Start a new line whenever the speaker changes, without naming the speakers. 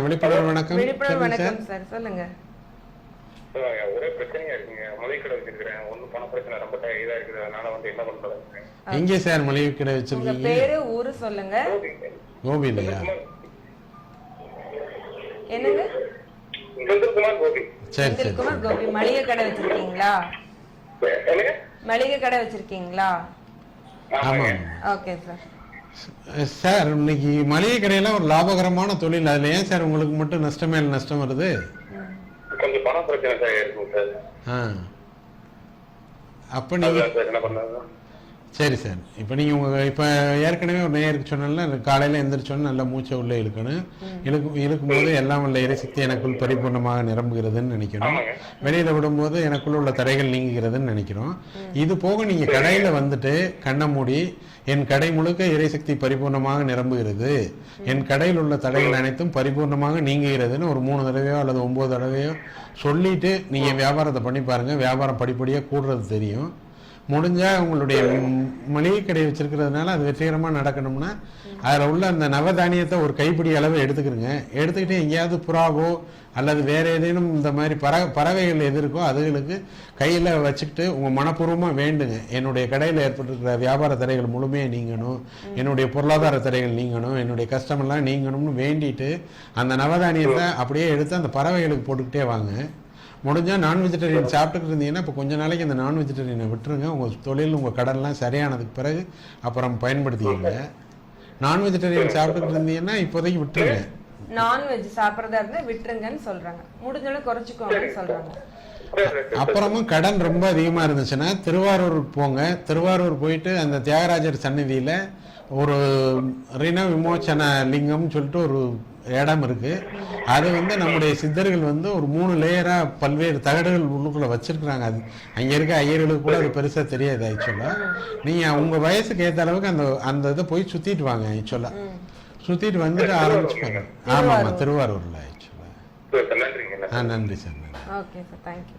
விழிப்புணர்வு வணக்கம்.
விழிப்புணர்வு வணக்கம் சார், சொல்லுங்க.
ஒரே பிரச்சனையா இருக்குங்க. மளிகை கடை வச்சிருக்கிறேன். ஒன்னும் பண பிரச்சனை ரொம்ப இதா இருக்குது. அதனால என்ன பண்றது?
எங்க சார் மளிகை கடை வச்சிருக்கீங்க?
பேரு ஊரு சொல்லுங்க.
கோபி இல்லையா?
என்னங்க?
செந்தில்குமார் கோபி.
சரி சரி.
செந்தில்குமார் கோபி. மளிகை கடை வச்சிருக்கீங்களா? மளிகை கடை வச்சிருக்கீங்களா?
ஆமா.
Okay sir.
சார் இன்னைக்கு மளிகை கடையில ஒரு லாபகரமான தொழில். அதுல ஏன் சார் உங்களுக்கு மட்டும் நஷ்டமே நஷ்டம் வருது?
கொஞ்சம் பண பிரச்சனை சார் இருக்கும் சார்.
அப்ப நீங்க
என்ன பண்ணாங்க?
சரி சார். இப்போ நீங்கள் இப்போ ஏற்கனவே ஒரு நேருக்கு சொன்னால காலையில் எந்திரிச்சோன்னு நல்லா மூச்சை உள்ளே இழுக்கணும். இழுக்கும்போது எல்லாம் உள்ள எரிசக்தி எனக்குள் பரிபூர்ணமாக நிரம்புகிறதுன்னு நினைக்கணும். வெளியில் விடும்போது எனக்குள்ள உள்ள தடைகள் நீங்குகிறதுன்னு நினைக்கிறோம். இது போக நீங்கள் கடையில் வந்துட்டு கண்ணை மூடி என் கடை முழுக்க இறைசக்தி பரிபூர்ணமாக நிரம்புகிறது, என் கடையில் உள்ள தடைகள் அனைத்தும் பரிபூர்ணமாக நீங்குகிறதுன்னு ஒரு 3 தடவையோ அல்லது 9 தடவையோ சொல்லிட்டு நீங்கள் வியாபாரத்தை பண்ணி பாருங்கள். வியாபாரம் படிப்படியாக கூடுறது தெரியும். முடிஞ்சா உங்களுடைய மளிகை கடை வச்சிருக்கிறதுனால அது வெற்றிகரமாக நடக்கணும்னா அதில் உள்ள அந்த நவதானியத்தை ஒரு கைப்பிடி அளவு எடுத்துக்கிறங்க. எடுத்துக்கிட்டு எங்கேயாவது புறாவோ அல்லது வேற ஏதேனும் இந்த மாதிரி பறவைகள் எது இருக்கோ அதுகளுக்கு கையில் வச்சுக்கிட்டு உங்கள் மனப்பூர்வமாக வேண்டுங்க. என்னுடைய கடையில் ஏற்பட்டிருக்கிற வியாபார தடைகள் முழுமையாக நீங்கணும், என்னுடைய பொருளாதார தடைகள் நீங்கணும், என்னுடைய கஷ்டமெல்லாம் நீங்கணும்னு வேண்டிட்டு அந்த நவதானியத்தை அப்படியே எடுத்து அந்த பறவைகளுக்கு போட்டுக்கிட்டே வாங்க. முடிஞ்சால் நான் வெஜிடேரியன் சாப்பிட்டுக்கிட்டு இருந்தீங்கன்னா இப்போ கொஞ்ச நாளைக்கு அந்த நான் வெஜிடேரியனை விட்டுருங்க. உங்கள் தொழில் உங்கள் கடன்லாம் சரியானதுக்கு பிறகு அப்புறம் பயன்படுத்திக்கங்க. நான் வெஜிடேரியன் சாப்பிட்டுக்கிட்டு இருந்தீங்கன்னா இப்போதைக்கு விட்டுருங்க.
நான்வெஜ் சாப்பிட்றதா இருந்தா விட்டுருங்கன்னு சொல்றாங்க. முடிஞ்சளவு குறைச்சிக்கோங்கன்னு சொல்றாங்க.
அப்புறமும் கடன் ரொம்ப அதிகமாக இருந்துச்சுன்னா திருவாரூர் போங்க. திருவாரூர் போயிட்டு அந்த தியாகராஜர் சந்நிதியில் ஒரு ரிண விமோச்சன லிங்கம்னு சொல்லிட்டு ஒரு இடம் இருக்கு. அது நம்முடைய சித்தர்கள் ஒரு 3 லேயரா பல்வேறு தகடுகள் உள்ளுக்குள்ள வச்சிருக்கிறாங்க. அது அங்க இருக்க ஐயர்களுக்கு கூட அது பெருசா தெரியாது. ஆக்சுவலா நீங்க உங்க வயசுக்கு ஏற்ற அளவுக்கு அந்த இதை போய் சுத்திட்டு வாங்க. ஆக்சுவலா சுத்திட்டு வந்துட்டு ஆரம்பிச்சுக்கோங்க. ஆமா ஆமா, திருவாரூர்ல. ஆக்சுவலா நன்றி சார்.
Okay sir, thank you.